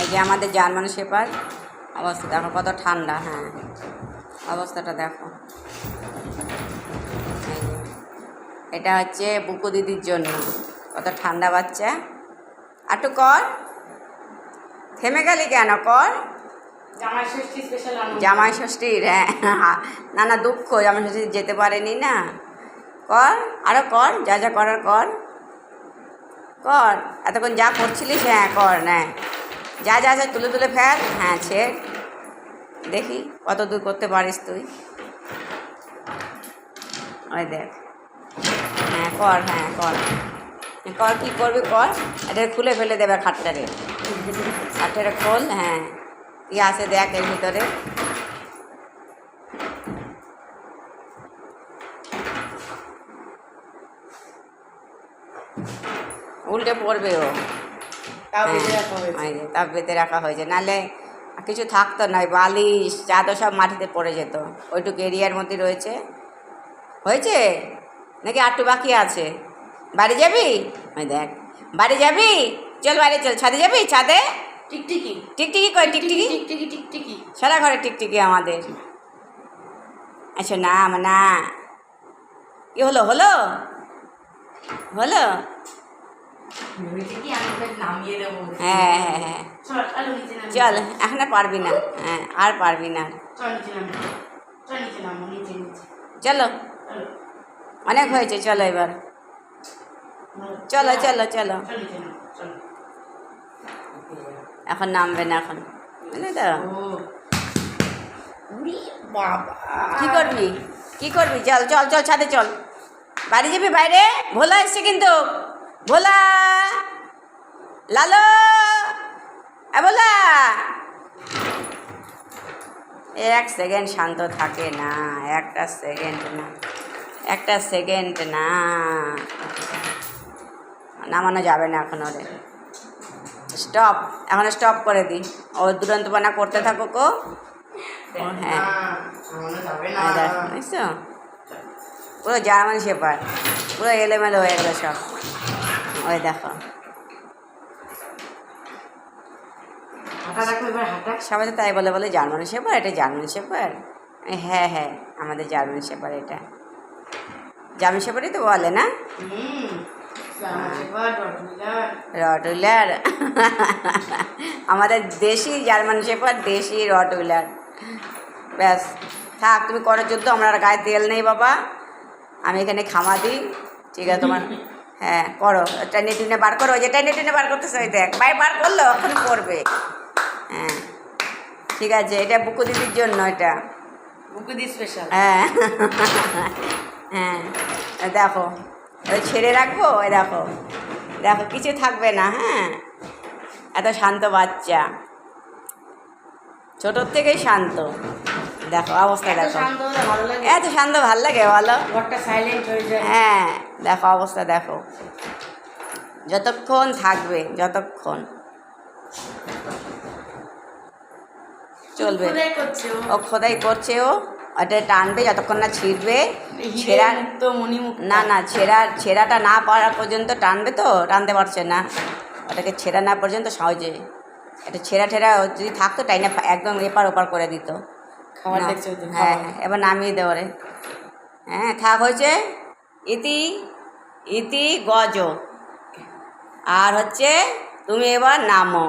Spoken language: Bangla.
এই যে আমাদের জার্মান শেপার্ড, অবস্থা দেখো কত ঠান্ডা। হ্যাঁ, অবস্থাটা দেখো। এই যে এটা হচ্ছে বুকু দিদির জন্য, কত ঠান্ডা বাচ্চা। একটু কর, থেমে গেলি কেন? কর। জামাই ষষ্ঠীর, হ্যাঁ, না না দুঃখ, জামাই ষষ্ঠীর যেতে পারেনি না। কর, আরও কর, যা যা করার কর, কর। এতক্ষণ যা করছিলিস, হ্যাঁ কর, হ্যাঁ যা যা যা তুলে তুলে ফেল। হ্যাঁ ছেড়, দেখি কত দূর করতে পারিস তুই। ওই দেখ, হ্যাঁ কর, হ্যাঁ কর, কর, কী করবি কর। এটা খুলে ফেলে দেবে খাটটারে, খাটটারে খোল। হ্যাঁ, কী আছে দেখ এর ভিতরে। উল্টে পড়বে ও, তাও বেঁধে রাখা হয়েছে, নাহলে কিছু থাকতো না। বালিশ চাদর সব মাটিতে পড়ে যেত। ওইটুকু এরিয়ার মধ্যে রয়েছে। হয়েছে নাকি আটটু বাকি আছে? বাড়ি যাবি? ওই দেখ, বাড়ি যাবি? চল বাড়ি চল, ছাদে যাবি? ছাদে টিকটিকি টিকটিকি কই? টিকটিকি টিকটিকি টিকটিকি সারা ঘরে টিকটিকি আমাদের। আচ্ছা না না, কি হলো? হলো হলো, হ্যাঁ হ্যাঁ হ্যাঁ, চল এখন আর পারবি না। হ্যাঁ আর পারবি না, চলো অনেক হয়েছে, চলো এবার, চলো চলো চলো। এখন নামবে না, এখন বুঝলি তো। কী করবি, কী করবি? চল চল চল, ছাদে চল। বাড়ি যাবি? বাইরে ভোলা এসছে কিন্তু, ভোলা, লালো, ভোলা। এক সেকেন্ড শান্ত থাকে না, একটা সেকেন্ড না, একটা সেকেন্ড না, নামানো যাবে না এখন। ওরে স্টপ, এখন স্টপ করে দিই। ও দুরন্তপনা করতে থাকুক ও। হ্যাঁ বুঝছো, পুরো জার্মান শেপার্ড, পুরো এলোমেলো হয়ে গেলো সব। ওই দেখো, সবাই তো তাই বলে, বলে জার্মান শেপার্ড, এটা জার্মান শেপার্ড। হ্যাঁ হ্যাঁ, আমাদের জার্মান শেপার্ড, এটা জার্মান শেপার্ডই তো বলে না, রটউইলার। আমাদের দেশি জার্মান শেপার্ড, দেশি রটউইলার। ব্যাস থাক, তুমি করো যুদ্ধ, আমার আর গায়ে তেল নেই বাবা, আমি এখানে খামা দিই। ঠিক আছে তোমার, হ্যাঁ করো, টেনে টেনে বার করো, যে টেনে টেনে বার করতেছে ওই দেখ, বার করলো, এখন করবে। হ্যাঁ ঠিক আছে, এটা বুকু দিদির জন্য, এটা বুকু দি স্পেশাল। হ্যাঁ হ্যাঁ, দেখো ওই ছেড়ে রাখবো, ওই দেখো দেখো কিছু থাকবে না। হ্যাঁ, এত শান্ত বাচ্চা, ছোটোর থেকেই শান্ত। দেখো অবস্থা, দেখো এত শান্ত ভাল লাগে বলো, হ্যাঁ দেখো অবস্থা দেখো, যতক্ষণ থাকবে, যতক্ষণ চলবে। ও খোদাই করছে, ও ওটা টানবে যতক্ষণ না ছিঁড়বে। ছেঁড়া না না, ছেঁড়াটা না পারা পর্যন্ত টানবে, তো টানতে পারছে না, ওটাকে ছেঁড়া না পর্যন্ত সহজে। এটা ছেঁড়া ঠেরা যদি থাকতো টাইনা একদম এপার ওপার করে দিত। হ্যাঁ এবার নামিয়ে দেবো রে। হ্যাঁ থাক, হয়েছে। ইতি ইতি গজ, আর হচ্ছে তুমি এবার নামো।